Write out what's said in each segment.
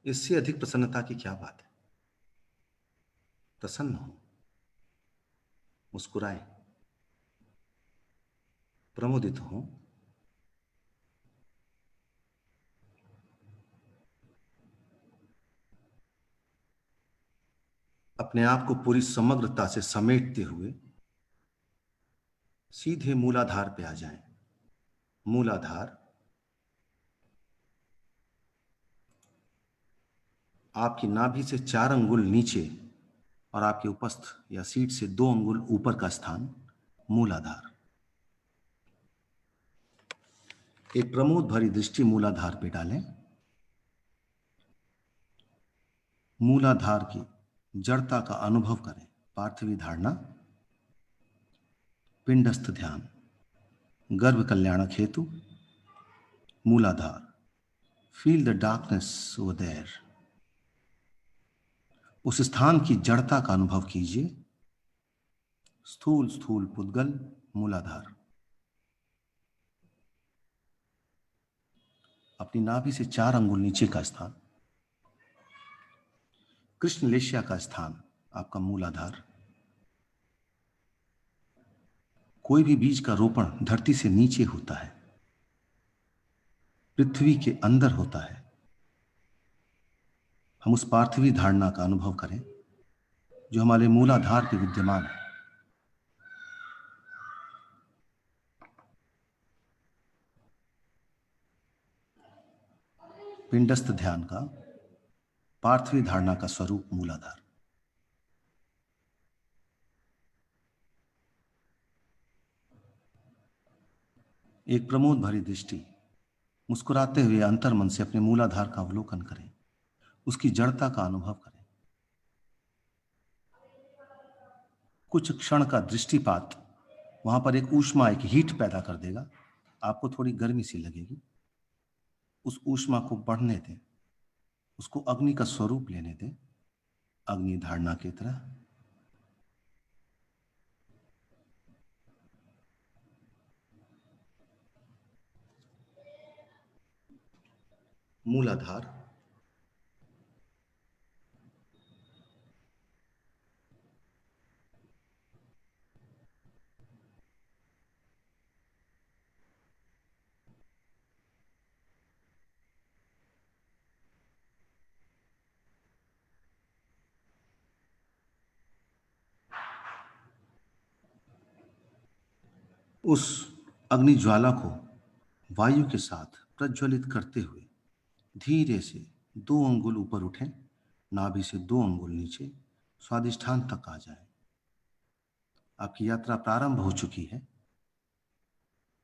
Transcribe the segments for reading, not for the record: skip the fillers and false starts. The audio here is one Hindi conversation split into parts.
इससे अधिक प्रसन्नता की क्या बात है। प्रसन्न हो, मुस्कुराएं, प्रमोदित हो। अपने आप को पूरी समग्रता से समेटते हुए सीधे मूलाधार पे आ जाएं। मूलाधार आपकी नाभि से 4 अंगुल नीचे और आपके उपस्थ या सीट से 2 अंगुल ऊपर का स्थान मूलाधार। एक प्रमोद भरी दृष्टि मूलाधार पे डालें। मूलाधार की जड़ता का अनुभव करें। पार्थिवी धारणा, पिंडस्थ ध्यान, गर्भ कल्याणक हेतु मूलाधार। Feel the darkness over there. उस स्थान की जड़ता का अनुभव कीजिए। स्थूल स्थूल पुद्गल मूलाधार। अपनी नाभि से 4 अंगुल नीचे का स्थान, कृष्ण लेशिया का स्थान, आपका मूलाधार। कोई भी बीज का रोपण धरती से नीचे होता है, पृथ्वी के अंदर होता है। हम उस पार्थिवी धारणा का अनुभव करें जो हमारे मूलाधार पे विद्यमान है। पिंडस्थ ध्यान का पार्थिवी धारणा का स्वरूप मूलाधार। एक प्रमोद भरी दृष्टि मुस्कुराते हुए अंतर मन से अपने मूलाधार का अवलोकन करें, उसकी जड़ता का अनुभव करें। कुछ क्षण का दृष्टिपात वहां पर एक ऊष्मा, एक हीट पैदा कर देगा। आपको थोड़ी गर्मी सी लगेगी। उस ऊष्मा को बढ़ने दें, उसको अग्नि का स्वरूप लेने दें, अग्नि धारणा की तरह। मूलाधार उस अग्नि ज्वाला को वायु के साथ प्रज्वलित करते हुए धीरे से 2 अंगुल ऊपर उठें, नाभि से 2 अंगुल नीचे, स्वादिष्ठान तक आ जाएं। आपकी यात्रा प्रारंभ हो चुकी है।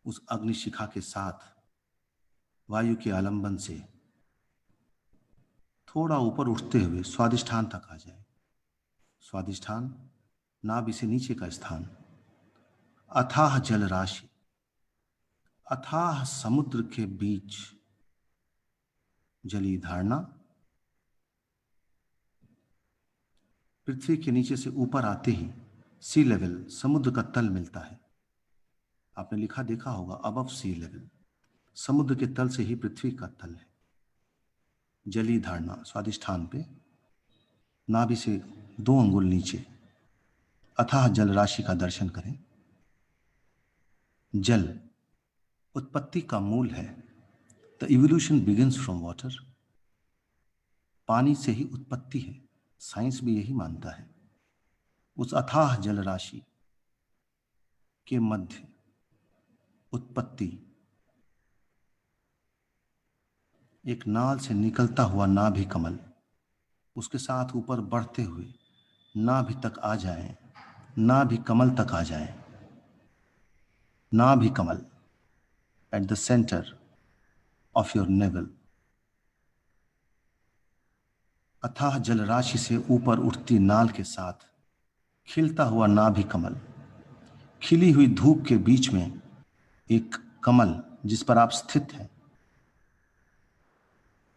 उस अग्निशिखा के साथ वायु के आलंबन से थोड़ा ऊपर उठते हुए स्वादिष्ठान तक आ जाए। स्वादिष्ठान नाभि से नीचे का स्थान, अथाह जल राशि, अथाह समुद्र के बीच जली धारणा। पृथ्वी के नीचे से ऊपर आते ही सी लेवल, समुद्र का तल मिलता है। आपने लिखा देखा होगा अबव सी लेवल, समुद्र के तल से ही पृथ्वी का तल है। जली धारणा स्वादिष्ठान पे, नाभि से 2 अंगुल नीचे अथाह जल राशि का दर्शन करें। जल उत्पत्ति का मूल है। The evolution begins from water. पानी से ही उत्पत्ति है, साइंस भी यही मानता है। उस अथाह जल राशि के मध्य उत्पत्ति एक नाल से निकलता हुआ नाभि कमल, उसके साथ ऊपर बढ़ते हुए नाभि तक आ जाएं, नाभि कमल तक आ जाएं। Nabhi kamal at the centre of your navel. अथाह जल राशि से ऊपर उठती नाल के साथ खिलता हुआ नाभि कमल, खिली हुई धूप के बीच में एक कमल जिस पर आप स्थित हैं,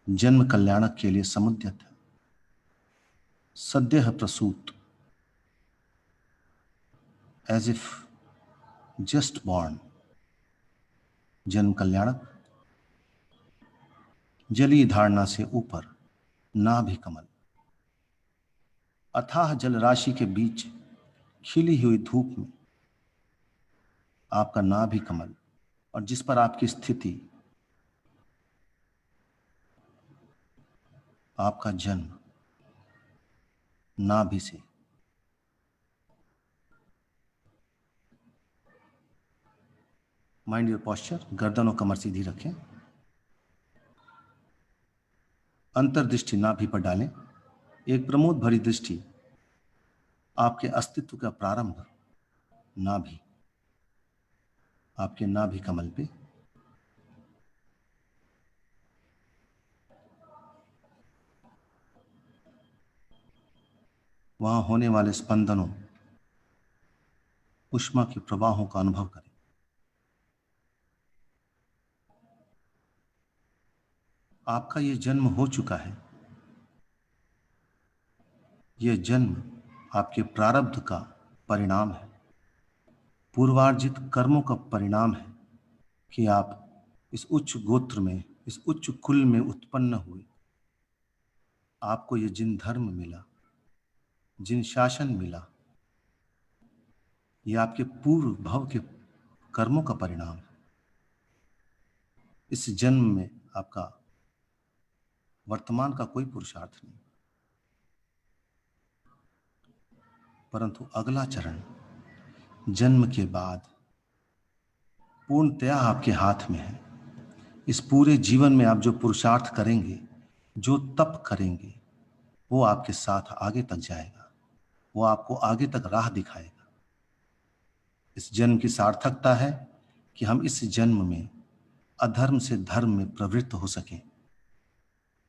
जन्म कल्याणक के लिए समुद्यत है, सद्यः प्रसूत, एज इफ जस्ट बॉर्न, जन्म कल्याणक। जली धारणा से ऊपर नाभि कमल। अथाह जल राशि के बीच खिली हुई धूप में आपका नाभि कमल, और जिस पर आपकी स्थिति, आपका जन्म नाभि से। माइंड योर पॉस्चर, गर्दन और कमर सीधी रखें। अंतर्दृष्टि नाभि पर डालें। एक प्रमोद भरी दृष्टि आपके अस्तित्व का प्रारंभ नाभि, आपके नाभि कमल पे। वहां होने वाले स्पंदनों, ऊष्मा के प्रवाहों का अनुभव करें। आपका ये जन्म हो चुका है। यह जन्म आपके प्रारब्ध का परिणाम है, पूर्वार्जित कर्मों का परिणाम है कि आप इस उच्च गोत्र में, इस उच्च कुल में उत्पन्न हुए। आपको ये जिन धर्म मिला, जिन शासन मिला, ये आपके पूर्व भव के कर्मों का परिणाम है। इस जन्म में आपका वर्तमान का कोई पुरुषार्थ नहीं, परंतु अगला चरण जन्म के बाद पूर्णतया आपके हाथ में है। इस पूरे जीवन में आप जो पुरुषार्थ करेंगे, जो तप करेंगे, वो आपके साथ आगे तक जाएगा, वो आपको आगे तक राह दिखाएगा। इस जन्म की सार्थकता है कि हम इस जन्म में अधर्म से धर्म में प्रवृत्त हो सकें,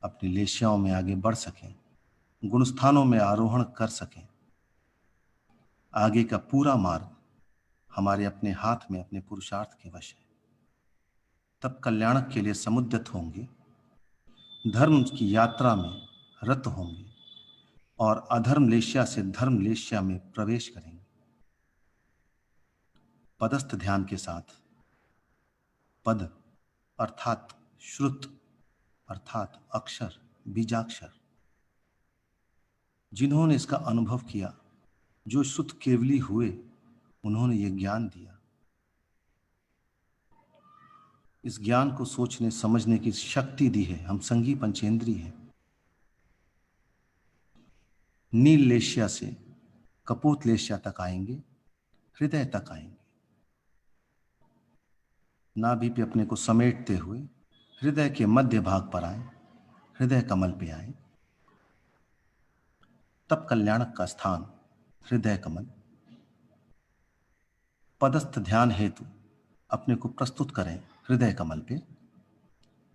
अपनी लेश्याओं में आगे बढ़ सकें, गुणस्थानों में आरोहण कर सकें। आगे का पूरा मार्ग हमारे अपने हाथ में, अपने पुरुषार्थ के वश है। तब कल्याणक के लिए समुद्यत होंगे, धर्म की यात्रा में रत होंगे और अधर्म लेश्या से धर्म लेश्या में प्रवेश करेंगे। पदस्थ ध्यान के साथ, पद अर्थात श्रुत अर्थात अक्षर, बीजाक्षर, जिन्होंने इसका अनुभव किया, जो श्रुत केवली हुए, उन्होंने ये ज्ञान दिया। इस ज्ञान को सोचने समझने की शक्ति दी है। हम संगी पंचेंद्री हैं। नील लेश्या से कपोत लेश्या तक आएंगे, हृदय तक आएंगे। नाभि पे अपने को समेटते हुए हृदय के मध्य भाग पर आए, हृदय कमल पे आए। तब कल्याणक का स्थान हृदय कमल। पदस्थ ध्यान हेतु अपने को प्रस्तुत करें हृदय कमल पे।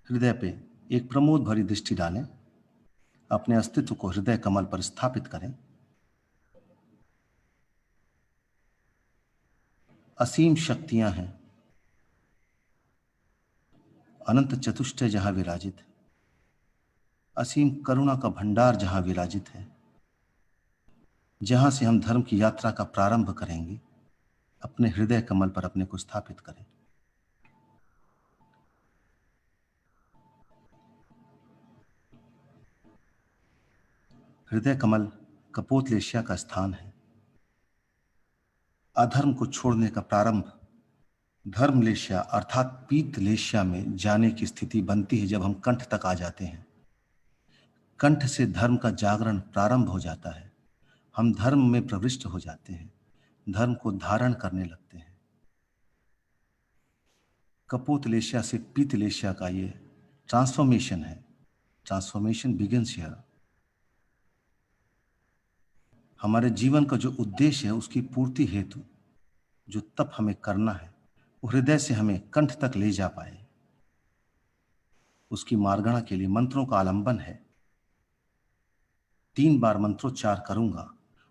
हृदय पे एक प्रमोद भरी दृष्टि डालें, अपने अस्तित्व को हृदय कमल पर स्थापित करें। असीम शक्तियां हैं, अनंत चतुष्टय जहां विराजित है, असीम करुणा का भंडार जहां विराजित है, जहां से हम धर्म की यात्रा का प्रारंभ करेंगे, अपने हृदय कमल पर अपने को स्थापित करें। हृदय कमल कपोत लेश्या का स्थान है। अधर्म को छोड़ने का प्रारंभ धर्म लेश्या अर्थात पीत लेश्या में जाने की स्थिति बनती है जब हम कंठ तक आ जाते हैं। कंठ से धर्म का जागरण प्रारंभ हो जाता है। हम धर्म में प्रविष्ट हो जाते हैं, धर्म को धारण करने लगते हैं। कपोत लेश्या से पीत लेश्या का ये ट्रांसफॉर्मेशन है। Transformation begins here. हमारे जीवन का जो उद्देश्य है, उसकी पूर्ति हेतु जो तप हमें करना है, वो हृदय से हमें कंठ तक ले जा पाए, उसकी मार्गणा के लिए मंत्रों का आलंबन है। 3 बार मंत्रोच्चार करूंगा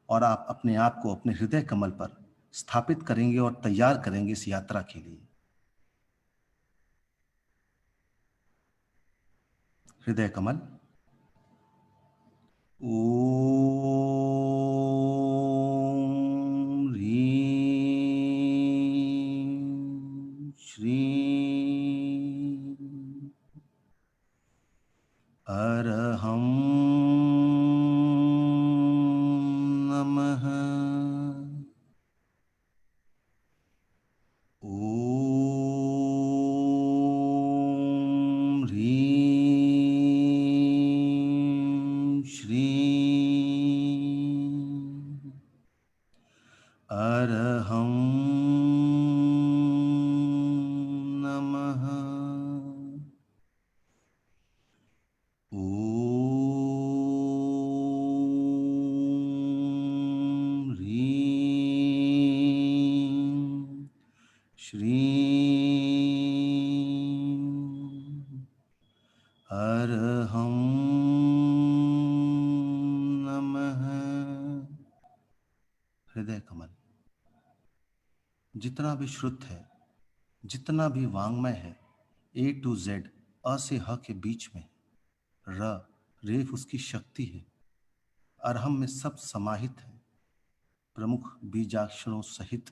और आप अपने आप को अपने हृदय कमल पर स्थापित करेंगे और तैयार करेंगे इस यात्रा के लिए। हृदय कमल। ओम ह्रीं श्रीं अरहं हृदय कमल। जितना भी श्रुत है, जितना भी वांग्मय है, ए टू जेड, अ से ह के बीच में, र रेफ उसकी शक्ति है, अरहम में सब समाहित है, प्रमुख बीजाक्षरों सहित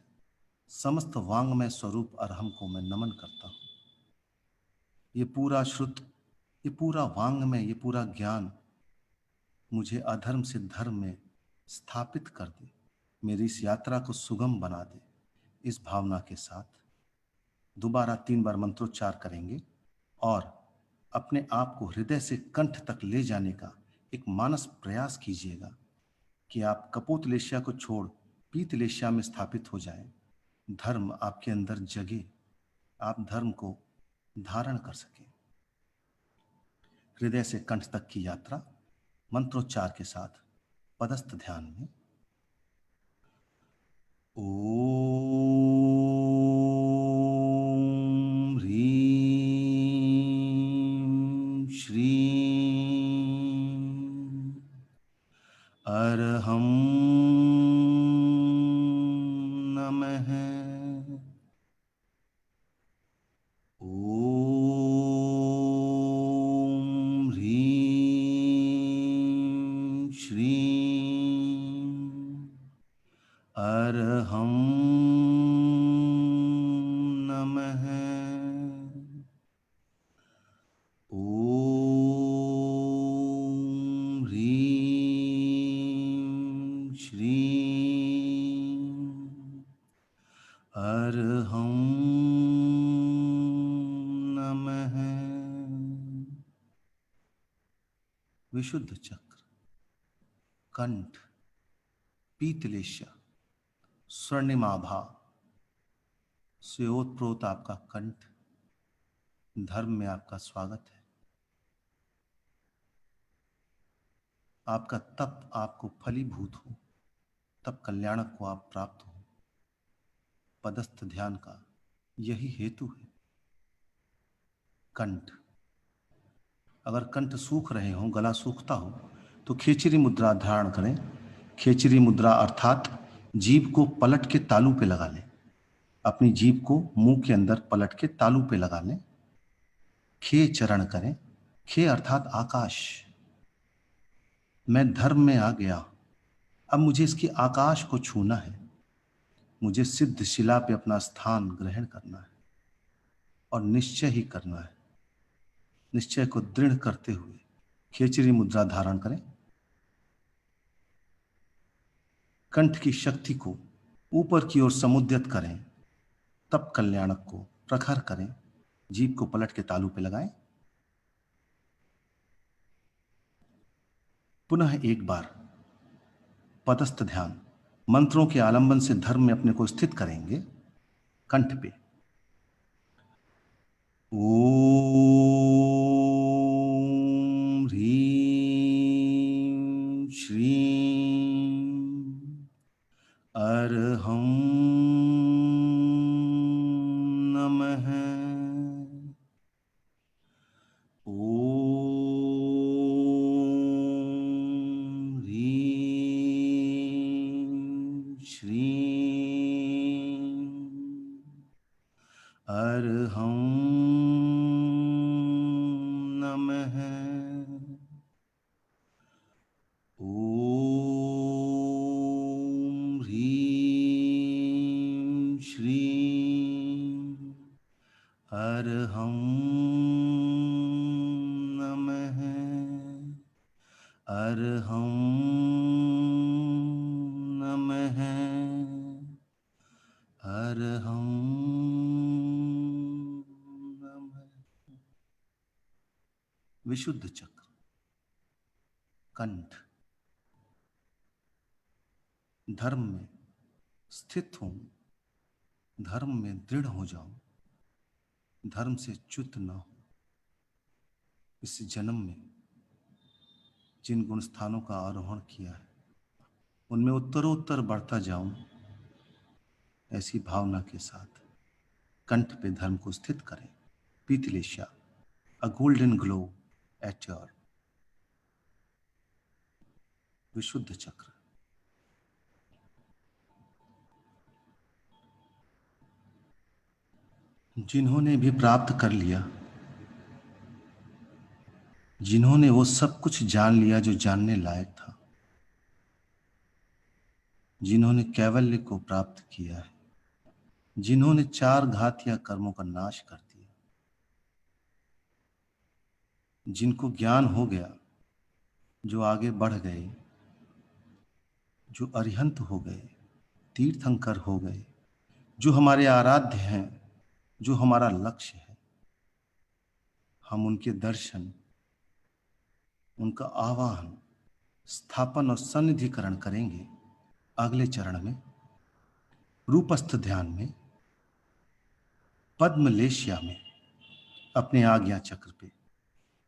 समस्त वांग्मय स्वरूप अरहम को मैं नमन करता हूं। ये पूरा श्रुत, ये पूरा वांग्मय, ये पूरा ज्ञान मुझे अधर्म से धर्म में स्थापित कर दे, मेरी इस यात्रा को सुगम बना दे। इस भावना के साथ दोबारा 3 बार मंत्रोच्चार करेंगे और अपने आप को हृदय से कंठ तक ले जाने का एक मानस प्रयास कीजिएगा कि आप कपोतलेश्या को छोड़ पीतलेश्या में स्थापित हो जाएं। धर्म आपके अंदर जगे, आप धर्म को धारण कर सकें। हृदय से कंठ तक की यात्रा मंत्रोच्चार के साथ पदस्थ ध्यान में। ओम ह्रीं श्रीं अरहं नमः। ओम ह्रीं श्रीं अरहं नमः। ओम ह्रीं श्रीं अरहं नमः। विशुद्ध चक्र, कंठ, पीतलेश्या, स्वर्णिमाभा से ओतप्रोत आपका कंठ, धर्म में आपका स्वागत है। आपका तप आपको फलीभूत हो, तब कल्याणक को आप प्राप्त हो। पदस्थ ध्यान का यही हेतु है। कंठ, अगर कंठ सूख रहे हो, गला सूखता हो, तो खेचरी मुद्रा धारण करें। खेचरी मुद्रा अर्थात जीभ को पलट के तालू पे लगा लें। अपनी जीभ को मुंह के अंदर पलट के तालू पे लगा लें। खे चरण करें। खे अर्थात आकाश। मैं धर्म में आ गया, अब मुझे इसकी आकाश को छूना है। मुझे सिद्ध शिला पे अपना स्थान ग्रहण करना है और निश्चय ही करना है। निश्चय को दृढ़ करते हुए खेचरी मुद्रा धारण करें। कंठ की शक्ति को ऊपर की ओर समुद्यत करें, तब कल्याणक को प्रखर करें। जीभ को पलट के तालू पे लगाएं। पुनः एक बार पदस्थ ध्यान, मंत्रों के आलंबन से धर्म में अपने को स्थित करेंगे। कंठ पे ओम ह्रीं श्रीं अरहं नमः। ओम ह्रीं श्रीं अरहं नमः। ओम ह्रीं श्रीं अरहं नमः। अरहं नमः। अरहं नमः। विशुद्ध चक्र, कंठ, धर्म में स्थित हूं, धर्म में दृढ़ हो जाऊं, धर्म से च्युत न हो। इस जन्म में जिन गुण स्थानों का आरोहण किया है, उनमें उत्तरोत्तर बढ़ता जाऊं, ऐसी भावना के साथ कंठ पे धर्म को स्थित करें। Pitleshya, a golden glow at your vishuddhi chakra. जिन्होंने भी प्राप्त कर लिया, जिन्होंने वो सब कुछ जान लिया जो जानने लायक था, जिन्होंने कैवल्य को प्राप्त किया है, जिन्होंने चार घात या कर्मों का नाश कर दिया, जिनको ज्ञान हो गया, जो आगे बढ़ गए, जो अरिहंत हो गए, तीर्थंकर हो गए, जो हमारे आराध्य हैं, जो हमारा लक्ष्य है, हम उनके दर्शन, उनका आवाहन, स्थापन और सन्निधिकरण करेंगे अगले चरण में, रूपस्थ ध्यान में, पद्मलेशिया में। अपने आज्ञा चक्र पे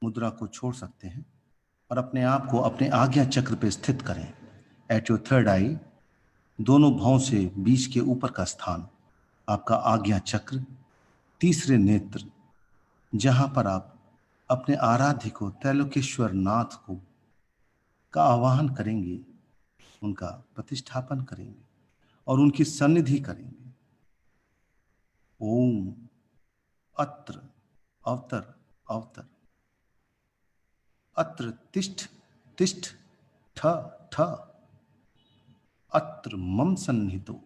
मुद्रा को छोड़ सकते हैं और अपने आप को अपने आज्ञा चक्र पे स्थित करें। एट योर थर्ड आई, दोनों भौं से बीच के ऊपर का स्थान आपका आज्ञा चक्र, तीसरे नेत्र, जहां पर आप अपने आराध्य को, त्रैलोकेश्वर नाथ को का आवाहन करेंगे, उनका प्रतिष्ठापन करेंगे और उनकी सन्निधि करेंगे। ओम अत्र अवतर अवतर, अत्र तिष्ठ तिष्ठ, ठ ठ, अत्र मम सन्निहितो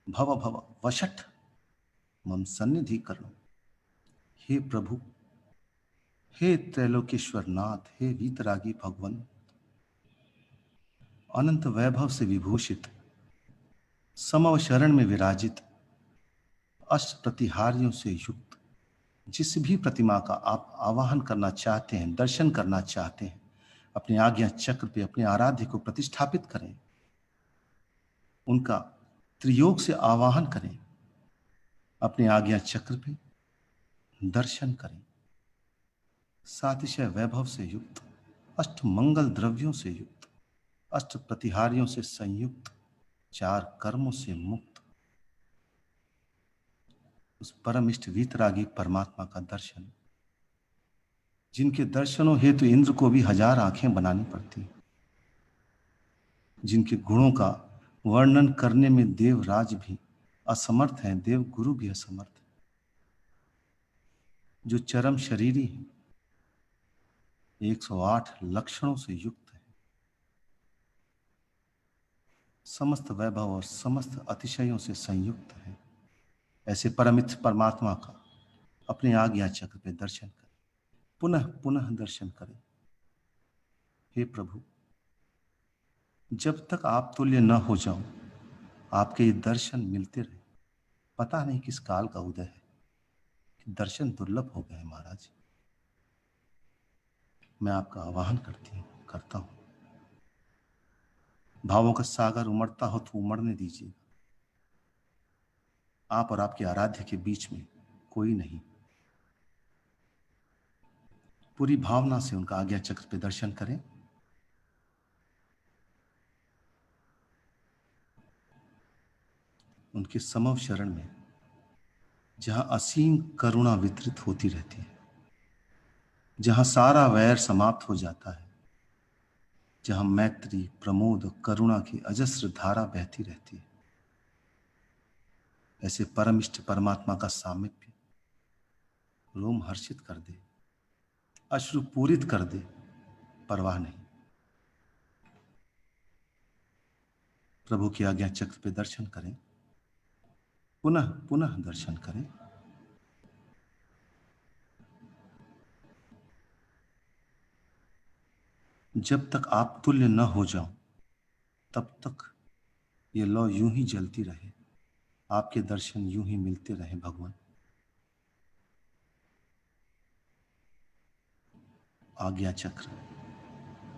भव भव वशठ, मम सन्निधि करो। हे प्रभु, हे त्रैलोकेश्वर नाथ, हे वीतरागी भगवन, अनंत वैभव से विभूषित, समव शरण में विराजित, अष्ट प्रतिहारियों से युक्त, जिस भी प्रतिमा का आप आवाहन करना चाहते हैं, दर्शन करना चाहते हैं, अपने आज्ञा चक्र पे अपने आराध्य को प्रतिष्ठापित करें, उनका त्रियोग से आवाहन करें, अपने आज्ञा चक्र पे दर्शन करें। सातिशय वैभव से युक्त, अष्ट मंगल द्रव्यों से युक्त, अष्ट प्रतिहारियों से संयुक्त, चार कर्मों से मुक्त उस परम इष्ट वीतरागी परमात्मा का दर्शन, जिनके दर्शनों हेतु इंद्र को भी 1000 आंखें बनानी पड़ती, जिनके गुणों का वर्णन करने में देवराज भी असमर्थ हैं, देव गुरु भी असमर्थ हैं, जो चरम शरीरी हैं, 108 लक्षणों से युक्त है, समस्त वैभव और समस्त अतिशयों से संयुक्त है, ऐसे परमित परमात्मा का अपने आज्ञा चक्र पे दर्शन करें, पुनः पुनः दर्शन करें। हे प्रभु, जब तक आप तुल्य न हो जाऊं, आपके ये दर्शन मिलते रहे। पता नहीं किस काल का उदय है कि दर्शन दुर्लभ हो गए महाराज। मैं आपका आवाहन करता हूं। भावों का सागर उमड़ता हो तो उमड़ने दीजिए। आप और आपके आराध्य के बीच में कोई नहीं। पूरी भावना से उनका आज्ञा चक्र पे दर्शन करें। उनके समव शरण में, जहां असीम करुणा वितरित होती रहती है, जहां सारा वैर समाप्त हो जाता है, जहां मैत्री, प्रमोद और करुणा की अजस्र धारा बहती रहती है, ऐसे परमिष्ठ परमात्मा का सामीप्य रोम हर्षित कर दे, अश्रु पूरित कर दे, परवाह नहीं। प्रभु की आज्ञा चक्र पे दर्शन करें, पुनः पुनः दर्शन करें। जब तक आप तुल्य न हो जाओ, तब तक ये लौ यूं ही जलती रहे, आपके दर्शन यूं ही मिलते रहे भगवान। आज्ञा चक्र,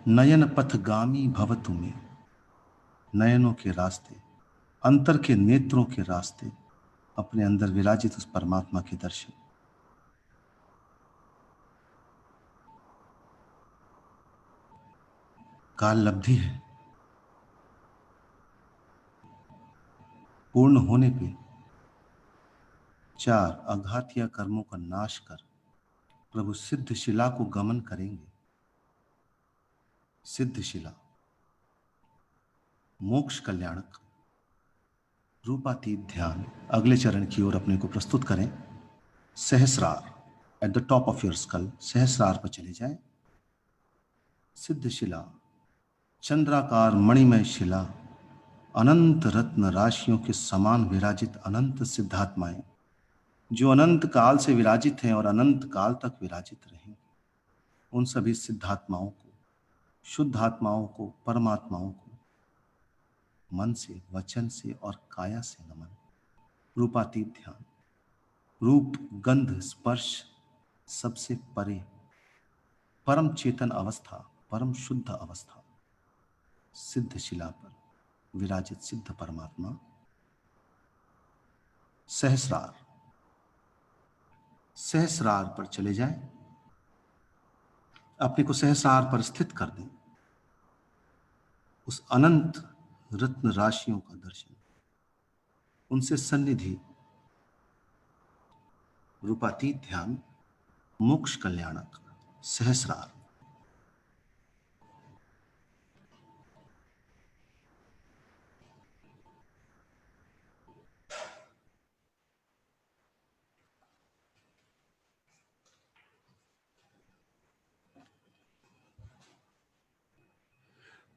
नयन पथगामी भव तुम्हें, नयनों के रास्ते, अंतर के नेत्रों के रास्ते, अपने अंदर विराजित उस परमात्मा के दर्शन। काल लब्धि है, पूर्ण होने पे 4 अघातिया कर्मों का नाश कर प्रभु सिद्ध शिला को गमन करेंगे। सिद्ध शिला, मोक्ष कल्याणक, रूपातीत ध्यान। अगले चरण की ओर अपने को प्रस्तुत करें। Sahasrara, at the top of your skull, sahasrara पर चले जाएं। सिद्ध शिला, चंद्राकार मणिमय शिला, अनंत रत्न राशियों के समान विराजित अनंत सिद्धात्माएं जो अनंत काल से विराजित हैं और अनंत काल तक विराजित रहें, उन सभी सिद्धात्माओं को, शुद्ध आत्माओं को, परमात्माओं को मन से, वचन से और काया से नमन। रूपातीत ध्यान, रूप, गंध, स्पर्श सबसे परे, परम चेतन अवस्था, परम शुद्ध अवस्था, सिद्ध शिला पर विराजित सिद्ध परमात्मा। सहस्रार, सहस्रार पर चले जाएं। अपने को सहस्रार पर स्थित कर दें। उस अनंत रत्न राशियों का दर्शन, उनसे सन्निधि, रूपातीत ध्यान, मोक्ष कल्याणक, सहस्रार।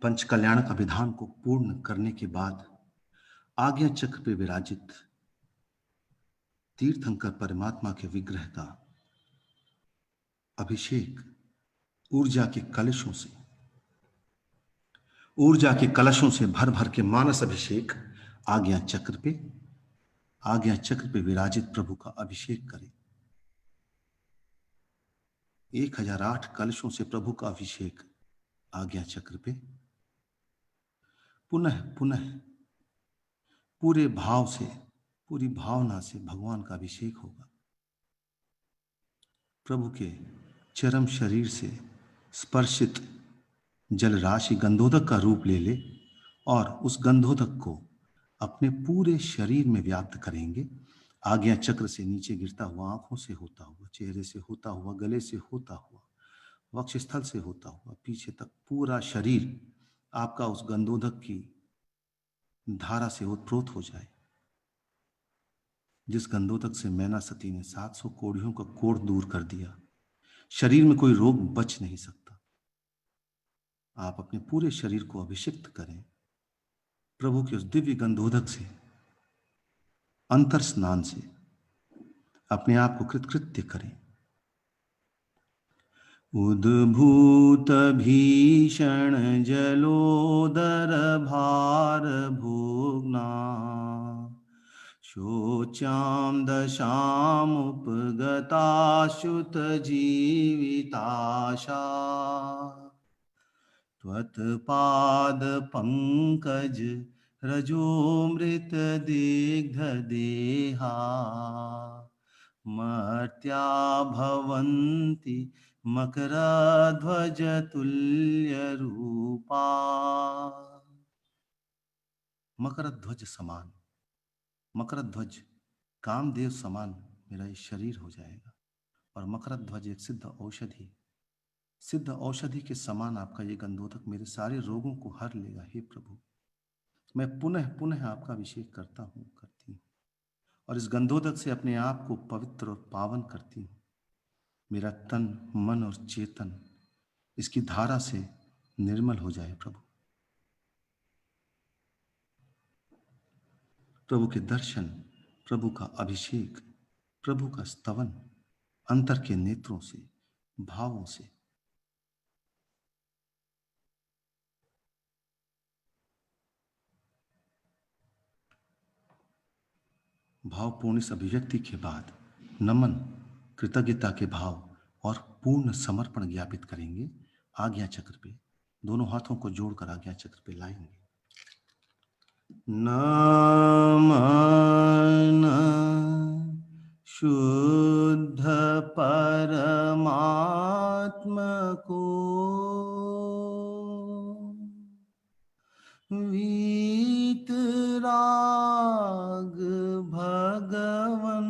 पंच कल्याणक अभिधान को पूर्ण करने के बाद आज्ञा चक्र पे विराजित तीर्थंकर परमात्मा के विग्रह का अभिषेक ऊर्जा के कलशों से, ऊर्जा के कलशों से भर भर के मानस अभिषेक आज्ञा चक्र पे, आज्ञा चक्र पे विराजित प्रभु का अभिषेक करें। 1008 कलशों से प्रभु का अभिषेक आज्ञा चक्र पे पुनः पुनः पूरे भाव से, पूरी भावना से भगवान का अभिषेक होगा। प्रभु के चरम शरीर से स्पर्शित जल राशि गंधोदक का रूप ले ले और उस गंधोदक को अपने पूरे शरीर में व्याप्त करेंगे। आज्ञा चक्र से नीचे गिरता हुआ, आंखों से होता हुआ, चेहरे से होता हुआ, गले से होता हुआ, वक्षस्थल से होता हुआ, पीछे तक पूरा शरीर आपका उस गंधोदक की धारा से ओतप्रोत हो जाए। जिस गंधोदक से मैना सती ने 700 कोढ़ियों का कोढ़ दूर कर दिया, शरीर में कोई रोग बच नहीं सकता। आप अपने पूरे शरीर को अभिषिक्त करें प्रभु के उस दिव्य गंधोदक से, अंतर स्नान से अपने आप को कृतकृत्य करें। उद्भूत भीषण जलोदर भार भोगना, शोचाम दशामुपगताश्युत जीविताशा, त्वत्पाद पंकज रजोमृत दिग्ध देहा, मर्त्या भवन्ति मकरध्वज तुल्य रूपा। मकरध्वज समान, मकरध्वज कामदेव समान मेरा ये शरीर हो जाएगा। और मकरध्वज एक सिद्ध औषधि, सिद्ध औषधि के समान आपका ये गंधोदक मेरे सारे रोगों को हर लेगा। हे प्रभु, मैं पुनः पुनः आपका अभिषेक करता हूँ, करती हूँ, और इस गंधोदक से अपने आप को पवित्र और पावन करती हूँ। मेरा तन, मन और चेतन इसकी धारा से निर्मल हो जाए। प्रभु, प्रभु के दर्शन, प्रभु का अभिषेक, प्रभु का स्तवन अंतर के नेत्रों से, भावों से। भावपूर्ण इस अभिव्यक्ति के बाद नमन, कृतज्ञता के भाव और पूर्ण समर्पण ज्ञापित करेंगे। आज्ञा चक्र पे दोनों हाथों को जोड़कर आज्ञा चक्र पे लाएंगे। नमन शुद्ध परमात्मा को, वीतराग भगवन,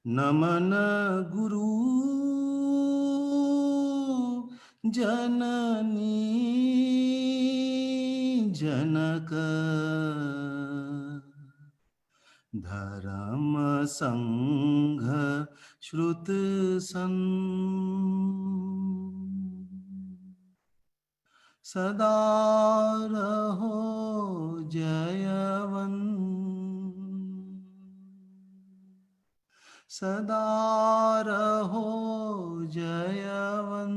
नमन गुरु जननी जनक, धर्म संघ श्रुत सन सदा रहो जयवन सदा रहो जयवन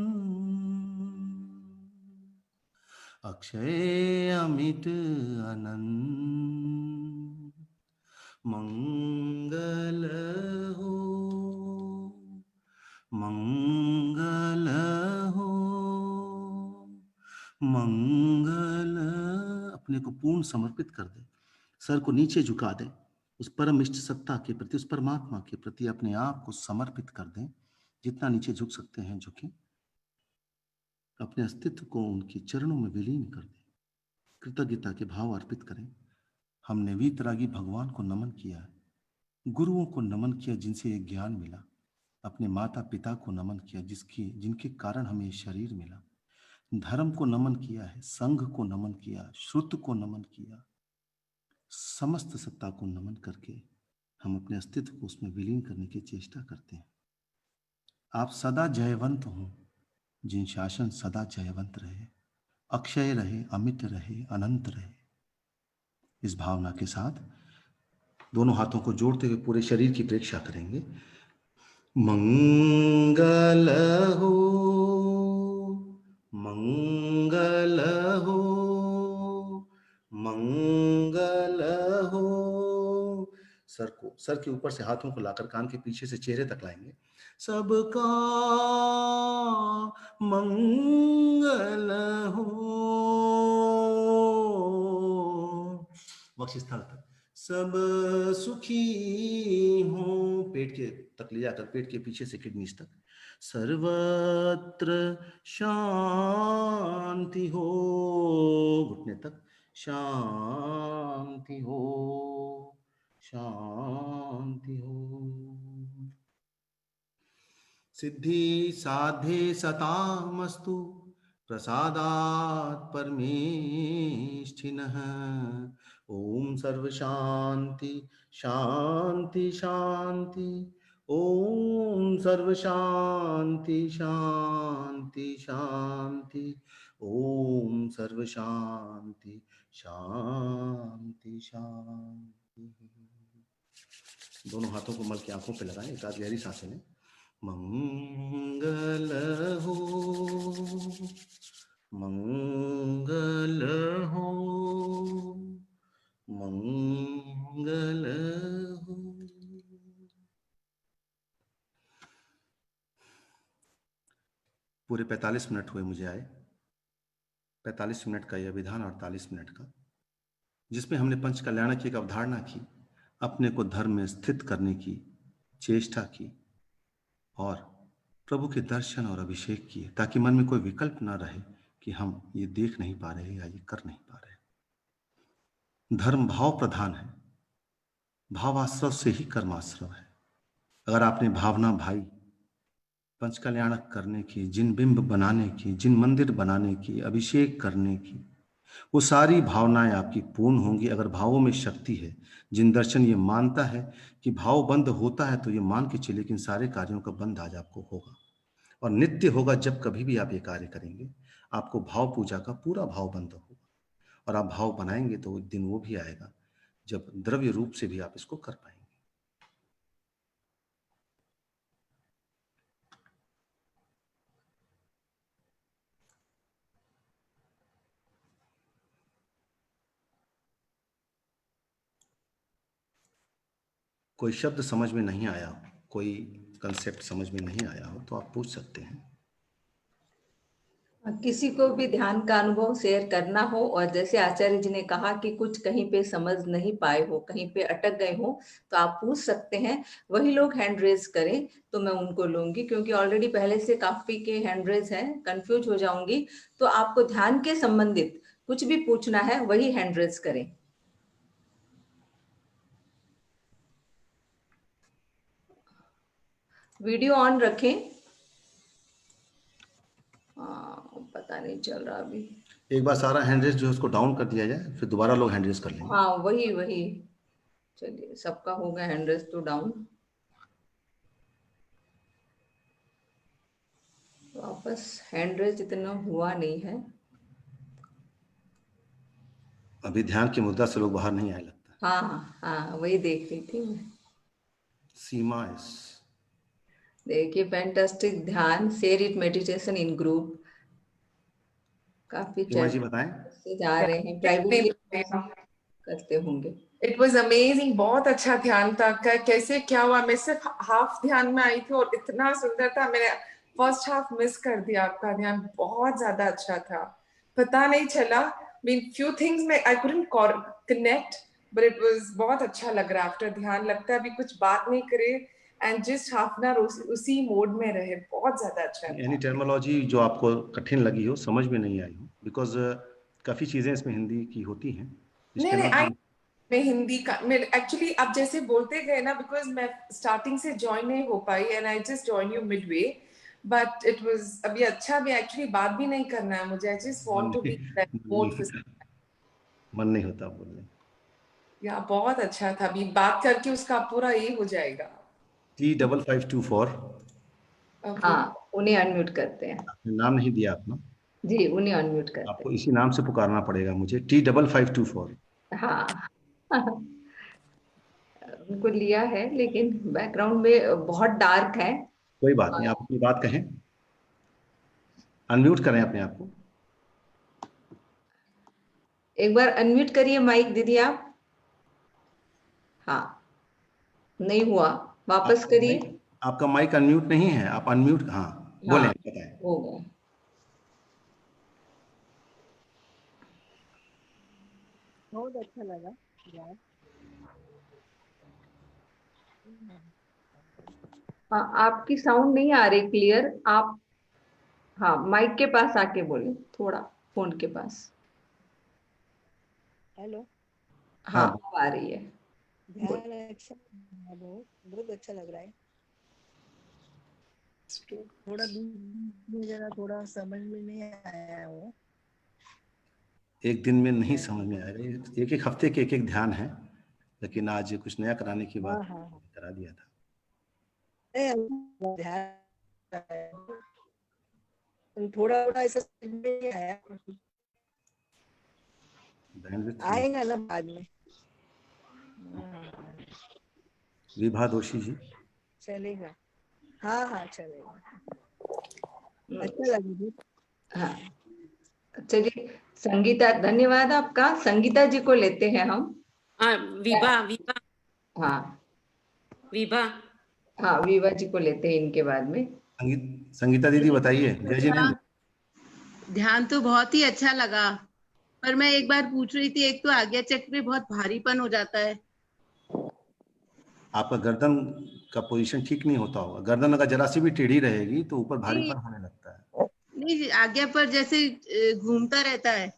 अक्षय अमित अनंत मंगल हो मंगल हो मंगल। अपने को पूर्ण समर्पित कर दे, सर को नीचे झुका दे, उस परम इष्ट सत्ता के प्रति, उस परमात्मा के प्रति अपने आप को समर्पित कर दें। जितना नीचे झुक सकते हैं झुकें, अपने अस्तित्व को उनके चरणों में विलीन कर दें, कृतज्ञता के भाव अर्पित करें। हमने वीतरागी भगवान को नमन किया है, गुरुओं को नमन किया जिनसे ये ज्ञान मिला, अपने माता पिता को नमन किया जिनके कारण हमें शरीर मिला, धर्म को नमन किया है, संघ को नमन किया, श्रुत को नमन किया, समस्त सत्ता को नमन करके हम अपने अस्तित्व को उसमें विलीन करने की चेष्टा करते हैं। आप सदा जयवंत हो, जिन शासन सदा जयवंत रहे, अक्षय रहे, अमित रहे, अनंत रहे। इस भावना के साथ दोनों हाथों को जोड़ते हुए पूरे शरीर की प्रेक्षा करेंगे। मंगल हो मंगल हो मंगल हो। सर के ऊपर से हाथों को लाकर कान के पीछे से चेहरे तक लाएंगे। सबका मंगल हो, वक्षस्थल तक सब सुखी हो, पेट के तक ले जाकर पेट के पीछे से किडनीज तक। सर्वत्र शांति हो, घुटने तक शांति हो, शांति हो। सिद्धि साधे सतामस्तु प्रसादात् परमेष्ठिनः। ओम सर्व शांति शांति शांति। ओम सर्व शांति शांति शांति। ओम सर्व शांति शांति शांति। दोनों हाथों को मल के आंखों पे लगाएं, एक आध गहरी सांसें लें। मंगल हो मंगल हो मंगल हो। पूरे 45 मिनट हुए मुझे आए, 45 मिनट का यह विधान, 48 मिनट का, जिसमें हमने पंच कल्याण की एक अवधारणा की, अपने को धर्म में स्थित करने की चेष्टा की और प्रभु के दर्शन और अभिषेक किए, ताकि मन में कोई विकल्प ना रहे कि हम ये देख नहीं पा रहे या ये कर नहीं पा रहे। धर्म भाव प्रधान है, भावाश्रव से ही कर्माश्रव है। अगर आपने भावना भाई पंच कल्याण करने की, जिन बिंब बनाने की, जिन मंदिर बनाने की, अभिषेक करने की, वो सारी भावनाएं आपकी पूर्ण होंगी अगर भावों में शक्ति है। जिन दर्शन ये मानता है कि भाव बंद होता है तो ये मान के चले कि इन सारे कार्यों का बंद आज आपको होगा और नित्य होगा। जब कभी भी आप ये कार्य करेंगे आपको भाव पूजा का पूरा भाव बंद होगा और आप भाव बनाएंगे तो एक दिन वो भी आएगा जब द्रव्य रूप से भी आप इसको कर पाएंगे। कोई शब्द समझ में नहीं आया हो, कोई कंसेप्ट समझ में नहीं आया हो तो आप पूछ सकते हैं। किसी को भी ध्यान का अनुभव शेयर करना हो और जैसे आचार्य जी ने कहा कि कुछ कहीं पे समझ नहीं पाए हो, कहीं पे अटक गए हो, तो आप पूछ सकते हैं। वही लोग हैंड रेज करें तो मैं उनको लूंगी, क्योंकि ऑलरेडी पहले से काफी के हैंड रेज हैं, कंफ्यूज हो जाऊंगी। तो आपको ध्यान के संबंधित कुछ भी पूछना है वही हैंड रेज करें। वीडियो ऑन रखें। पता नहीं चल रहा अभी। एक बार सारा हैंड रेस जो है उसको डाउन कर दिया जाए, फिर दोबारा लोग हैंड रेस कर लेंगे। हाँ वही वही। चलिए, सबका हो गया हैंड रेज तो डाउन। वापस हैंड रेज इतना हुआ नहीं है। अभी ध्यान की मुद्रा से लोग बाहर नहीं आए लगता है। हाँ हाँ, वही देख रही थी मैं। सीमा एस। देखिए, फैंटास्टिक ध्यान, share it meditation in group, काफी सीमा जी चर्चा बताएं। से जा रहे हैं, प्राइवेटली करते होंगे। इट वॉज अमेजिंग, बहुत अच्छा ध्यान था। कैसे क्या हुआ, मैं सिर्फ हाफ ध्यान में आई थी और इतना सुंदर था, मैंने फर्स्ट हाफ मिस कर दिया। आपका ध्यान बहुत ज्यादा अच्छा था, पता नहीं चला। मीन फ्यू थिंग्स में I couldn't connect, but it was बहुत अच्छा लग रहा आफ्टर ध्यान। लगता है अभी कुछ बात नहीं करे and just half an hour उसी मोड में रहे, बहुत ज्यादा अच्छा यानी था। टर्मिनोलॉजी जो आपको कठिन लगी हो, समझ में नहीं आई हो, बिकॉज काफी चीजें इसमें हिंदी की होती हैं, which नहीं नहीं, cannot आई be। मैं हिंदी का, मैं एक्चुअली आप जैसे बोलते गए ना, बिकॉज मैं स्टार्टिंग से ज्वाइन नहीं हो पाई and I just join you midway, but it was अभी अच्छा भी। एक्चुअली बात भी नहीं करना है मुझे, आई जस्ट मन want to be that mode. नहीं मन नहीं होता बोलने। या बहुत अच्छा था, अभी बात करके उसका पूरा ये हो जाएगा। T5524। ओके हाँ, उन्हें अनम्यूट करते हैं। आपने नाम नहीं दिया अपना, जी, उन्हें अनम्यूट करते आपको इसी नाम से पुकारना पड़ेगा मुझे। T5524। हैं। हाँ। उनको लिया है, लेकिन बैकग्राउंड में बहुत डार्क है। कोई बात नहीं, आप अपनी बात कहें, अनम्यूट करें अपने आप को। एक बार अनम्यूट करिए माइक दीदी आप। हाँ, नहीं हुआ, वापस करिए। आपका माइक अनम्यूट नहीं है, आप अनम्यूट, हाँ हाँ, बोलें, बताएं। हो गया। बहुत अच्छा लगा यार। हाँ, आपकी साउंड नहीं आ रही क्लियर आप। हाँ, माइक के पास आके बोले, थोड़ा फोन के पास। हेलो। हाँ, हाँ अब आ रही है। बोल। ध्यान अच्छा, बहुत बहुत अच्छा लग रहा है। थोड़ा बीच में जरा थोड़ा समझ में नहीं आया वो। एक दिन में नहीं समझ में आएगा, एक एक हफ्ते के एक एक ध्यान है, लेकिन आज कुछ नया कराने की हाँ बात हाँ हाँ। करा दिया था। ध्यान थोड़ा थोड़ा ऐसा समझ में नहीं आया, बैंडविड्थ आएगा ना बाद में। विभा दोषी जी। चलेगा। हाँ हाँ चलेगा, हम्म, अच्छा लगा जी। हाँ, चलिए। संगीता, धन्यवाद आपका। संगीता जी को लेते हैं हम। हाँ, विभा विभा हाँ विभा। हाँ, विवा जी को लेते हैं इनके बाद में। संगीता दीदी बताइए। जय जिनेन्द्र। ध्यान तो बहुत ही अच्छा लगा, पर मैं एक बार पूछ रही थी, एक तो आज्ञा चक्र में बहुत भारीपन हो जाता है। आपका गर्दन का पोजीशन ठीक नहीं होता होगा, गर्दन अगर जरा सी भी टेढ़ी रहेगी तो ऊपर नहीं भारीपन होने लगता है। नहीं, आज्ञा पर जैसे घूमता रहता है।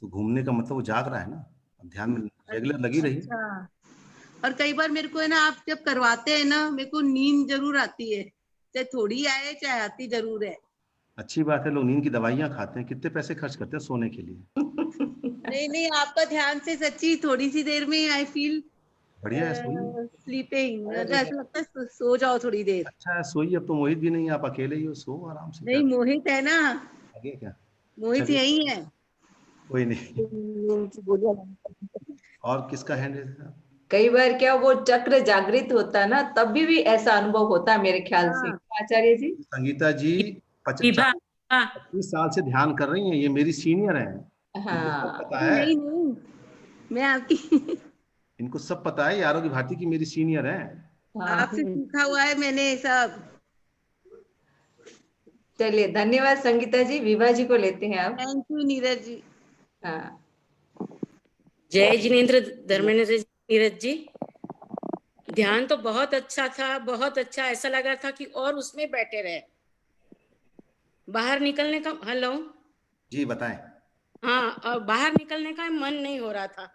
तो घूमने का मतलब वो जाग रहा है ना, अब ध्यान में रेगुलर लगी रही। अच्छा, और कई बार मेरे को है ना, आप जब करवाते हैं ना, मेरे को नींद जरूर आती है, चाहे थोड़ी आए चाहे आती जरूर है। अच्छी बात है, लोग नींद की दवाइयां खाते हैं, कितने पैसे खर्च करते हैं सोने के लिए। नहीं नहीं, आपका ध्यान से सच्ची थोड़ी सी देर में आई फील बढ़िया है, सोइए। स्लीपिंग, ऐसा लगता है सो जाओ थोड़ी देर। अच्छा है, सोइए। अब तो मोहित भी नहीं है, आप अकेले ही हो, सो आराम से। क्या नहीं, मोहित है ना, आगे क्या। मोहित चलिए यही है। कोई नहीं। और किसका हैंड है? कई बार क्या वो चक्र जागृत होता है ना, तब भी ऐसा अनुभव होता है मेरे ख्याल से, हाँ, आचार्य जी। संगीता जी विभा। 25 साल से ध्यान कर रही हैं, ये मेरी सीनियर है, इनको सब हाँ पता नहीं है। नहीं नहीं, मैं आपकी इनको सब पता है, ये आरोग्य भारती की मेरी सीनियर है। हाँ। आपसे सीखा हुआ है मैंने सब। चलिए, धन्यवाद संगीता जी। विभा जी को लेते हैं अब। Thank you Neeraj ji. हाँ, जय जिनेन्द्र, धर्मेंद्र जी, नीरज जी। ध्यान तो बहुत अच्छा था, बहुत अच्छा। ऐसा लगा था कि और उसमें बैठे रहे, बाहर निकलने का। हेलो। जी बताएं। हाँ, और बाहर निकलने का मन नहीं हो रहा था।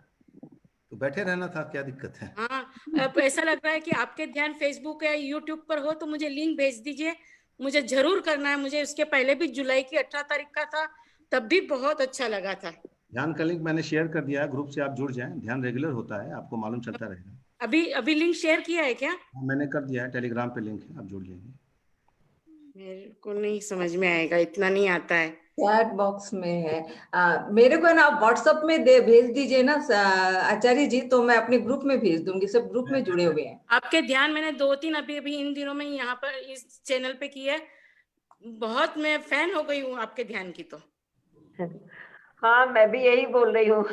तो बैठे रहना था, क्या दिक्कत है। हाँ, अब ऐसा लग रहा है कि आपके ध्यान फेसबुक या यूट्यूब पर हो तो मुझे लिंक भेज दीजिए, मुझे जरूर करना है। मुझे उसके पहले भी जुलाई की 18 तारीख का था, तब भी बहुत अच्छा लगा था। ध्यान का लिंक मैंने शेयर कर दिया है ग्रुप से, आप जुड़ जाएं, ध्यान रेगुलर होता है, आपको मालूम चलता रहेगा। अभी अभी लिंक शेयर किया है क्या? हाँ, मैंने कर दिया है, टेलीग्राम पे लिंक है, आप जुड़ जाइए। मेरे को नहीं समझ में आएगा, इतना नहीं आता है। चैट बॉक्स में है। मेरे को है ना आप व्हाट्सएप में भेज दीजिए ना आचार्य जी, तो मैं अपने ग्रुप में भेज दूंगी, सब ग्रुप में जुड़े हुए हैं। आपके ध्यान मैंने 2-3 अभी अभी इन दिनों में यहाँ पर इस चैनल पे की है, बहुत मैं फैन हो गई हूँ आपके ध्यान की। तो हाँ, मैं भी यही बोल रही हूँ।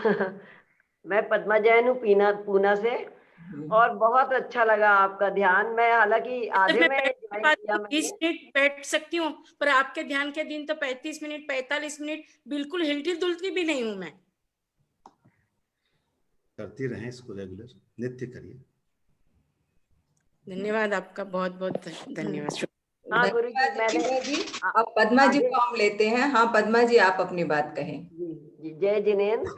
मैं पद्मा जैन हूँ पूना से, और बहुत अच्छा लगा आपका ध्यान। मैं हालांकि आधे मैं में ज्वाइन किया 20 मैंने। मिनट बैठ सकती हूँ, पर आपके ध्यान के दिन तो 35 मिनट 45 मिनट बिल्कुल हिलती डुलती भी नहीं हूँ मैं। करती रहें इसको, रेगुलर नित्य करिए। धन्यवाद आपका, बहुत बहुत धन्यवाद। हाँ गुरु जी, धन्यवाद मैंने रीमा जी। अब पद्मा जी आधे को हम लेते हैं। हाँ पद्मा जी, आप अपनी बात कहें। जी, जय जिनेन्द्र।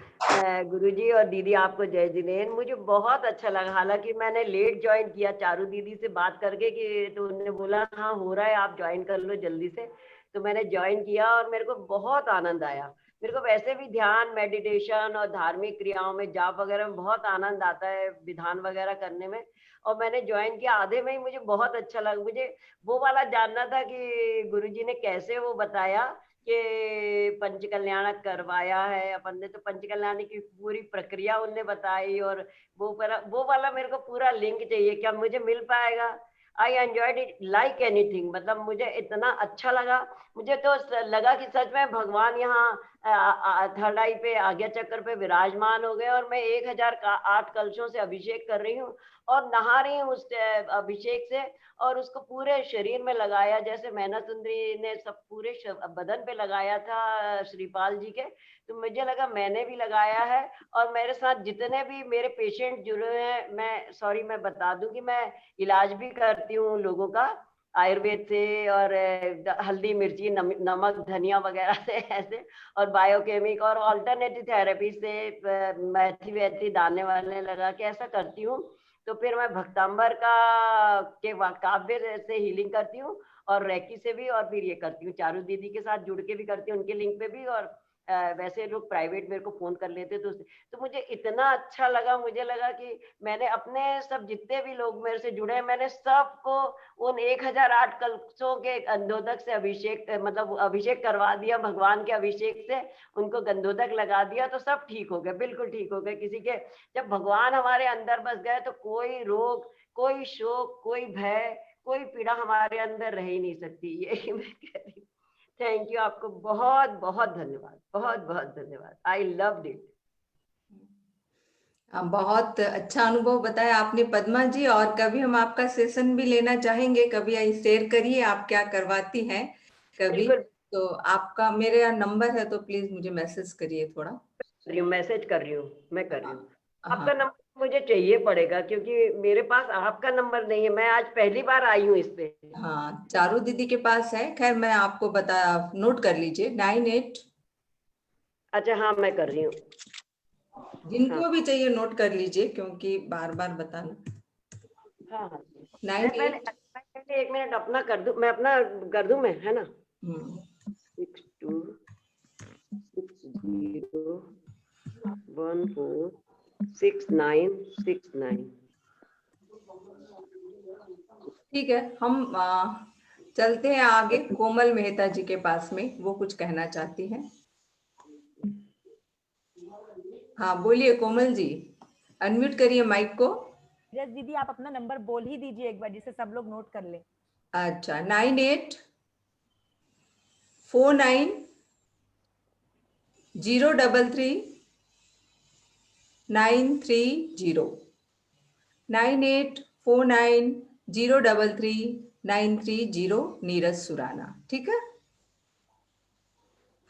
गुरुजी और दीदी, आपको जय जिनेन्द्र। मुझे बहुत अच्छा लगा, हालांकि मैंने लेट ज्वाइन किया, चारू दीदी से बात करके कि तो उन्होंने बोला हाँ हो रहा है, आप ज्वाइन कर लो जल्दी से। तो मैंने ज्वाइन किया और मेरे को बहुत आनंद आया। मेरे को वैसे भी ध्यान, मेडिटेशन और धार्मिक क्रियाओं में, जाप वगैरह में बहुत आनंद आता है, विधान वगैरह करने में। और मैंने ज्वाइन किया, आधे में ही मुझे बहुत अच्छा लगा। मुझे वो वाला जानना था कि गुरुजी ने कैसे वो बताया कि पंच कल्याण करवाया है अपन ने, तो पंच कल्याण की पूरी प्रक्रिया उनने बताई, और वो वाला मेरे को पूरा लिंक चाहिए, क्या मुझे मिल पाएगा? I enjoyed it like anything, मतलब मुझे इतना अच्छा लगा। मुझे तो लगा कि सच में भगवान यहाँ थर्ड आई पे, आज्ञा चक्र पे विराजमान हो गए, और मैं 1008 कलशों से अभिषेक कर रही हूँ और नहा रही हूँ उस अभिषेक से, और उसको पूरे शरीर में लगाया, जैसे मैना सुंदरी ने सब पूरे बदन पे लगाया था श्रीपाल जी के। तो मुझे लगा मैंने भी लगाया है, और मेरे साथ जितने भी मेरे पेशेंट जुड़े हैं, मैं बता दूं कि मैं इलाज भी करती हूँ लोगों का आयुर्वेद से, और हल्दी मिर्ची नमक धनिया वगैरह से ऐसे, और बायोकेमिक और ऑल्टरनेटिव थेरेपी से मैथी वैथी दाने वाने लगा के ऐसा करती हूँ। तो फिर मैं भक्तांबर के काव्य से हीलिंग करती हूँ, और रैकी से भी, और फिर ये करती हूँ चारू दीदी के साथ जुड़ के भी करती हूँ, उनके लिंक पे भी। और वैसे लोग प्राइवेट मेरे को फोन कर लेते तो मुझे इतना अच्छा लगा। मुझे लगा कि मैंने अपने सब जितने भी लोग मेरे से जुड़े हैं, मैंने सबको उन 1008 कलशों के गंधोदक से अभिषेक, मतलब अभिषेक करवा दिया, भगवान के अभिषेक से उनको गंधोदक लगा दिया, तो सब ठीक हो गए, बिल्कुल ठीक हो गए। किसी के जब भगवान हमारे अंदर बस गए तो कोई रोग, कोई शोक, कोई भय, कोई पीड़ा हमारे अंदर रह ही नहीं सकती। यही मैं कह रही हूँ। थैंक यू, आपको बहुत बहुत धन्यवाद, बहुत बहुत धन्यवाद। I loved it. बहुत अच्छा अनुभव बताया आपने पद्मा जी, और कभी हम आपका सेशन भी लेना चाहेंगे, कभी शेयर करिए आप क्या करवाती हैं कभी। बिल्कुल, तो आपका मेरे यहाँ नंबर है, तो प्लीज मुझे मैसेज करिए थोड़ा। मैसेज कर रही हूँ, मैं कर रही हूँ। हाँ आपका नंबर मुझे चाहिए पड़ेगा, क्योंकि मेरे पास आपका नंबर नहीं है, मैं आज पहली बार आई हूँ इस पे। हाँ, चारू दीदी के पास है। खैर मैं आपको बता, नोट कर लीजिए 98। अच्छा हाँ, मैं कर रही हूँ। जिनको हाँ भी चाहिए नोट कर लीजिए, क्योंकि बार बार बताना। हाँ हाँ, मैं 98। पहले 1 मिनट अपना कर दूं, मैं अपना कर दूं, मैं, है ना? 6260146969। ठीक है, हम चलते हैं आगे कोमल मेहता जी के पास में, वो कुछ कहना चाहती हैं। हाँ बोलिए कोमल जी, अनम्यूट करिए माइक को। यस दीदी, आप अपना नंबर बोल ही दीजिए एक बार, जिससे सब लोग नोट कर ले। अच्छा, 9849033930। 9849033930, नीरज सुराना। ठीक है,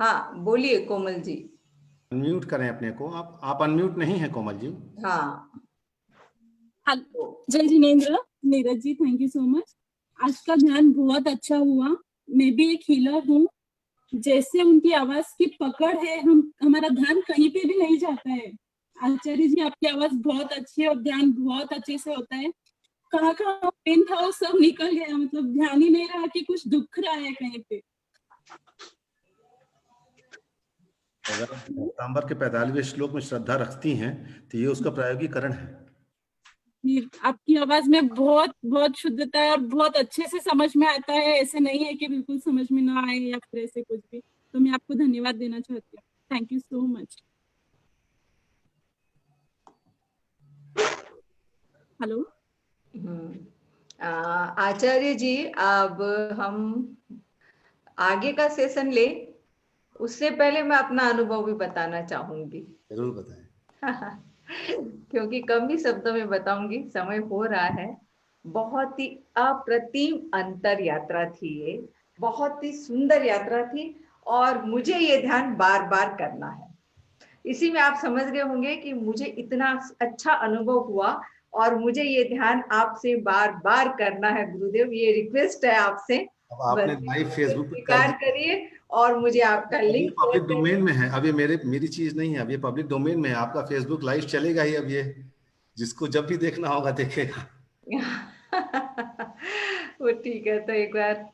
हाँ बोलिए कोमल जी। अनम्यूट करें अपने को, आप अनम्यूट नहीं है कोमल जी। हाँ जय Jinendra. Neeraj ji, thank you so much. आज का ध्यान बहुत अच्छा हुआ। मैं भी एक हीलर हूँ। जैसे उनकी आवाज की पकड़ है, हमारा ध्यान कहीं पे भी नहीं जाता है। आचार्य जी, आपकी आवाज बहुत अच्छी है और ध्यान बहुत अच्छे से होता है। कहाँ कहाँ पेन था वो सब निकल गया, मतलब ध्यान ही नहीं रहा कि कुछ दुख रहा है कहीं पे। अगर भक्तांबर के 45वें श्लोक में श्रद्धा रखती हैं तो ये उसका प्रायोगिकरण है। कि आपकी आवाज में बहुत बहुत शुद्धता है और बहुत अच्छे से समझ में आता है। ऐसे नहीं है कि बिल्कुल समझ में ना आए या फिर ऐसे कुछ भी। तो मैं आपको धन्यवाद देना चाहती हूँ। Thank you so much. Hello. Acharya ji, अब हम आगे का सेशन ले, उससे पहले मैं अपना अनुभव भी बताना चाहूंगी। जरूर बताएं। क्योंकि कम ही शब्दों में बताऊंगी, समय हो रहा है। बहुत ही अप्रतिम अंतर यात्रा थी ये, बहुत ही सुंदर यात्रा थी, और मुझे ये ध्यान बार बार करना है। इसी में आप समझ गए होंगे कि मुझे इतना अच्छा अनुभव हुआ और मुझे ये ध्यान आपसे बार बार करना है। गुरुदेव, ये रिक्वेस्ट है आपसे, अब आपने बस लाइव फेसबुक पे कर स्वीकार दिया। करिए और मुझे आपका अब ये लिंक शेयर पब्लिक करिए। डोमेन में है, अब ये मेरी चीज नहीं है, अब ये पब्लिक डोमेन में है। आपका फेसबुक लाइव चलेगा ही, अब ये जिसको जब भी देखना होगा देखेगा। वो ठीक है, तो एक बार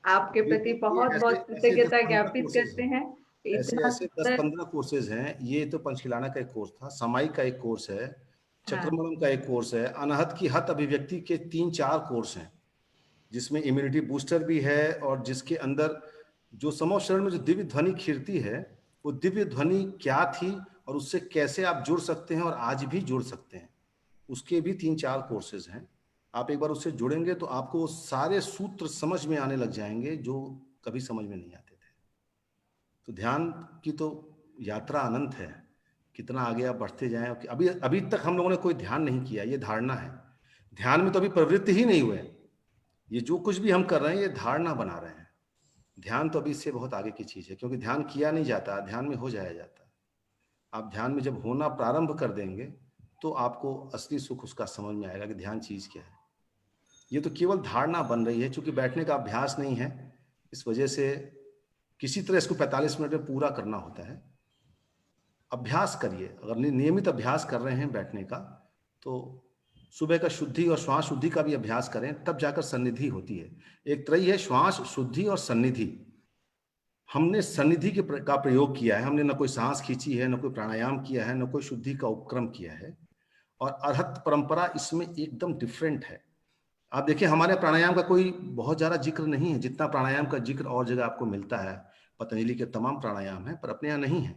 आपके ये प्रति ये बहुत ऐसे बहुत ऐसे कृतज्ञता 10-15 ज्ञापित कोर्सेज करते हैं, हैं। ऐसे इतना ऐसे सुंदर। 10-15 कोर्सेज हैं। ये तो पंचखिलाना का एक कोर्स था, समाई का एक कोर्स है, हाँ, चक्रमणम का एक कोर्स है, अनाहत की हत अभिव्यक्ति के 3-4 कोर्स हैं, जिसमें इम्यूनिटी बूस्टर भी है, और जिसके अंदर जो समो शरण में जो दिव्य ध्वनि खिरती है, वो दिव्य ध्वनि क्या थी और उससे कैसे आप जुड़ सकते हैं और आज भी जुड़ सकते हैं, उसके भी 3-4 कोर्सेज हैं। आप एक बार उससे जुड़ेंगे तो आपको वो सारे सूत्र समझ में आने लग जाएंगे जो कभी समझ में नहीं आते थे। तो ध्यान की तो यात्रा अनंत है, कितना आगे आप बढ़ते जाएं। अभी अभी तक हम लोगों ने कोई ध्यान नहीं किया, ये धारणा है। ध्यान में तो अभी प्रवृत्ति ही नहीं हुए। ये जो कुछ भी हम कर रहे हैं ये धारणा बना रहे हैं। ध्यान तो अभी इससे बहुत आगे की चीज है, क्योंकि ध्यान किया नहीं जाता, ध्यान में हो जाया जाता है। आप ध्यान में जब होना प्रारंभ कर देंगे तो आपको असली सुख उसका समझ में आएगा कि ध्यान चीज क्या है। ये तो केवल धारणा बन रही है, क्योंकि बैठने का अभ्यास नहीं है, इस वजह से किसी तरह इसको 45 मिनट में पूरा करना होता है। अभ्यास करिए, अगर नियमित अभ्यास कर रहे हैं बैठने का, तो सुबह का शुद्धि और श्वास शुद्धि का भी अभ्यास करें, तब जाकर सन्निधि होती है। एक त्रयी है, श्वास शुद्धि और सन्निधि। हमने सन्निधि का प्रयोग किया है, हमने न कोई सांस खींची है, न कोई प्राणायाम किया है, न कोई शुद्धि का उपक्रम किया है, और अरहत परंपरा इसमें एकदम डिफरेंट है। आप देखिए, हमारे प्राणायाम का कोई बहुत ज्यादा जिक्र नहीं है, जितना प्राणायाम का जिक्र और जगह आपको मिलता है। पतंजलि के तमाम प्राणायाम है, पर अपने यहाँ नहीं है।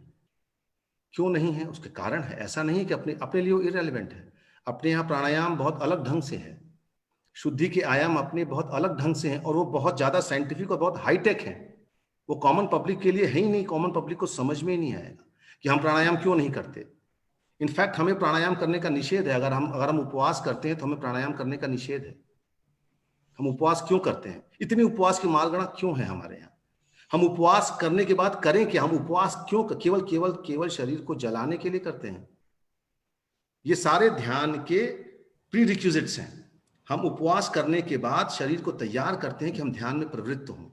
क्यों नहीं है? उसके कारण है। ऐसा नहीं है कि अपने अपने लिए वो इररिलेवेंट है। अपने यहाँ प्राणायाम बहुत अलग ढंग से है, शुद्धि के आयाम अपने बहुत अलग ढंग से हैं, और वो बहुत ज्यादा साइंटिफिक और बहुत हाईटेक है। वो कॉमन पब्लिक के लिए है ही नहीं, कॉमन पब्लिक को समझ में ही नहीं आएगा कि हम प्राणायाम क्यों नहीं करते। इनफैक्ट हमें प्राणायाम करने का निषेध है। अगर हम उपवास करते हैं तो हमें प्राणायाम करने का निषेध है। हम उपवास क्यों करते हैं? इतनी उपवास की मालगणा क्यों है हमारे यहाँ? हम उपवास करने के बाद करें क्या? हम उपवास क्यों केवल केवल केवल शरीर को जलाने के लिए करते हैं? ये सारे ध्यान के प्री रिक्विजिट्स हैं। हम उपवास करने के बाद शरीर को तैयार करते हैं कि हम ध्यान में प्रवृत्त हों,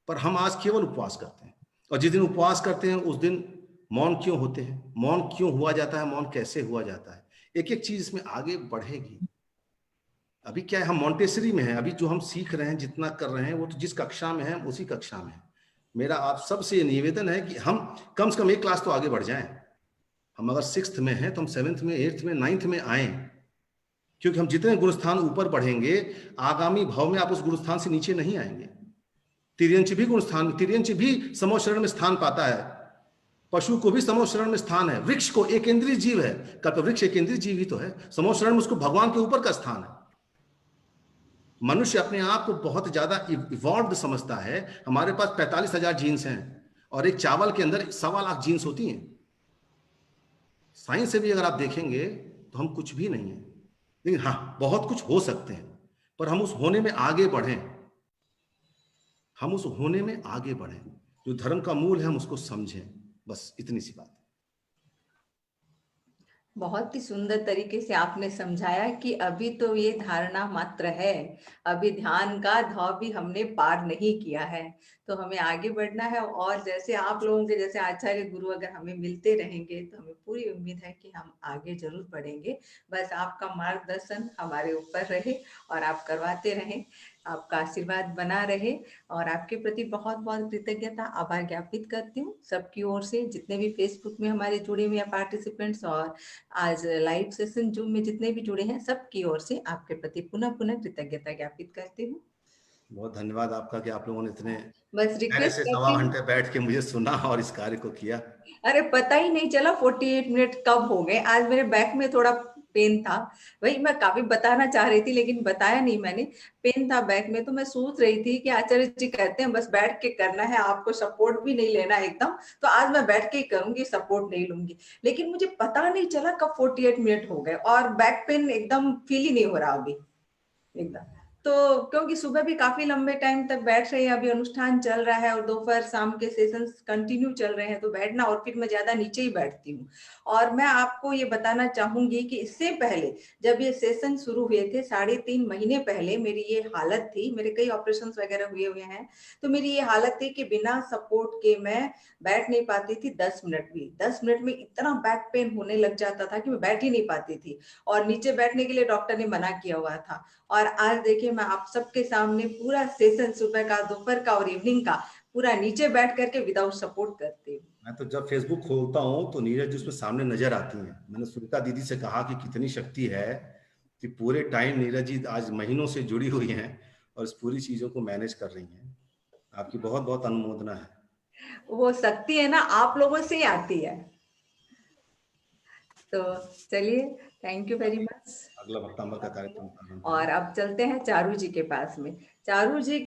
पर हम आज केवल उपवास करते हैं। और जिस दिन उपवास करते हैं उस दिन मौन क्यों होते हैं? मौन क्यों हुआ जाता है? मौन कैसे हुआ जाता है? एक एक चीज इसमें आगे बढ़ेगी। अभी क्या है, हम मॉन्टेसरी में हैं। अभी जो हम सीख रहे हैं, जितना कर रहे हैं, वो तो जिस कक्षा में है हम उसी कक्षा में है। मेरा आप सबसे ये निवेदन है कि हम कम से कम एक क्लास तो आगे बढ़ जाएं। हम अगर 6th में हैं तो हम 7th में, 8th में, 9th में आए, क्योंकि हम जितने गुणस्थान ऊपर बढ़ेंगे, आगामी भाव में आप उस गुणस्थान से नीचे नहीं आएंगे। तिर्यंच भी गुणस्थान, तिर्यंच भी समो शरण में स्थान पाता है। पशु को भी समो शरण में स्थान है। वृक्ष को, एक इंद्रिय जीव है, कल्पवृक्ष एक इंद्रिय जीव ही तो है। समो शरण में उसको भगवान के ऊपर का स्थान है। मनुष्य अपने आप को बहुत ज्यादा इवॉल्व समझता है। हमारे पास 45,000 जीन्स हैं, और एक चावल के अंदर 1.25 जीन्स होती हैं। साइंस से भी अगर आप देखेंगे तो हम कुछ भी नहीं है, लेकिन हाँ, बहुत कुछ हो सकते हैं। पर हम उस होने में आगे बढ़ें, हम उस होने में आगे बढ़ें। जो धर्म का मूल है हम उसको समझें, बस इतनी सी बात है। बहुत ही सुंदर तरीके से आपने समझाया कि अभी तो ये धारणा मात्र है, अभी ध्यान का धाव भी हमने पार नहीं किया है, तो हमें आगे बढ़ना है। और जैसे आप लोगों के जैसे आचार्य गुरु अगर हमें मिलते रहेंगे तो हमें पूरी उम्मीद है कि हम आगे जरूर बढ़ेंगे। बस आपका मार्गदर्शन हमारे ऊपर रहे और आप करवाते रहें। आपका आशीर्वाद बना रहे और आपके प्रति बहुत बहुत कृतज्ञता आभार ज्ञापित करती हूँ सबकी ओर से, जितने भी फेसबुक में हमारे जुड़े हुए हैं पार्टिसिपेंट्स और आज लाइव सेशन जूम में जितने भी जुड़े हैं, सबकी ओर से आपके प्रति पुनः पुनः कृतज्ञता ज्ञापित करती हूँ। बहुत धन्यवाद आपका कि आप लोगों ने इतने बस पहले रिक्वेस्ट से करती सवा हूँ। घंटे बैठ के मुझे सुना और इस कार्य को किया। अरे पता ही नहीं चला 48 मिनट कब हो गए। आज मेरे बैक में थोड़ा पेन था, वही मैं काफी बताना चाह रही थी लेकिन बताया नहीं मैंने। पेन था बैक में, तो मैं सोच रही थी कि आचार्य जी कहते हैं बस बैठ के करना है, आपको सपोर्ट भी नहीं लेना एकदम, तो आज मैं बैठ के ही करूंगी, सपोर्ट नहीं लूंगी। लेकिन मुझे पता नहीं चला कब 48 मिनट हो गए और बैक पेन एकदम फील ही नहीं हो रहा अभी एकदम। तो क्योंकि सुबह भी काफी लंबे टाइम तक बैठ रहे हैं, अभी अनुष्ठान चल रहा है और दोपहर शाम के सेशंस कंटिन्यू चल रहे हैं, तो बैठना, और फिर मैं ज्यादा नीचे ही बैठती हूँ। और मैं आपको ये बताना चाहूंगी कि इससे पहले जब ये सेशन शुरू हुए थे 3.5 महीने पहले मेरी ये हालत थी, मेरे कई ऑपरेशंस वगैरह हुए हैं, तो मेरी ये हालत थी कि बिना सपोर्ट के मैं बैठ नहीं पाती थी 10 मिनट भी। 10 मिनट में इतना बैक पेन होने लग जाता था कि मैं बैठ ही नहीं पाती थी और नीचे बैठने के लिए डॉक्टर ने मना किया हुआ था। और आज देखिए मैं आप सबके सामने पूरा सेशन सुबह का, दोपहर का और इवनिंग का पूरा नीचे बैठ करके विदाउट सपोर्ट करती हूँ। मैं तो जब फेसबुक खोलता हूँ तो नीरज जी उसमें सामने नजर आती हैं। मैंने सुनीता दीदी से कहा कि कितनी शक्ति है कि पूरे टाइम नीरज जी आज महीनों से जुड़ी हुई हैं और इस पूरी चीजों को मैनेज कर रही हैं। आपकी बहुत बहुत अनुमोदना है। वो शक्ति है ना आप लोगों से ही आती है। तो चलिए, थैंक यू वेरी मच। अगला भक्तांबर का कार्यक्रम प्रारंभ और अब चलते हैं चारू जी के पास में। चारू जी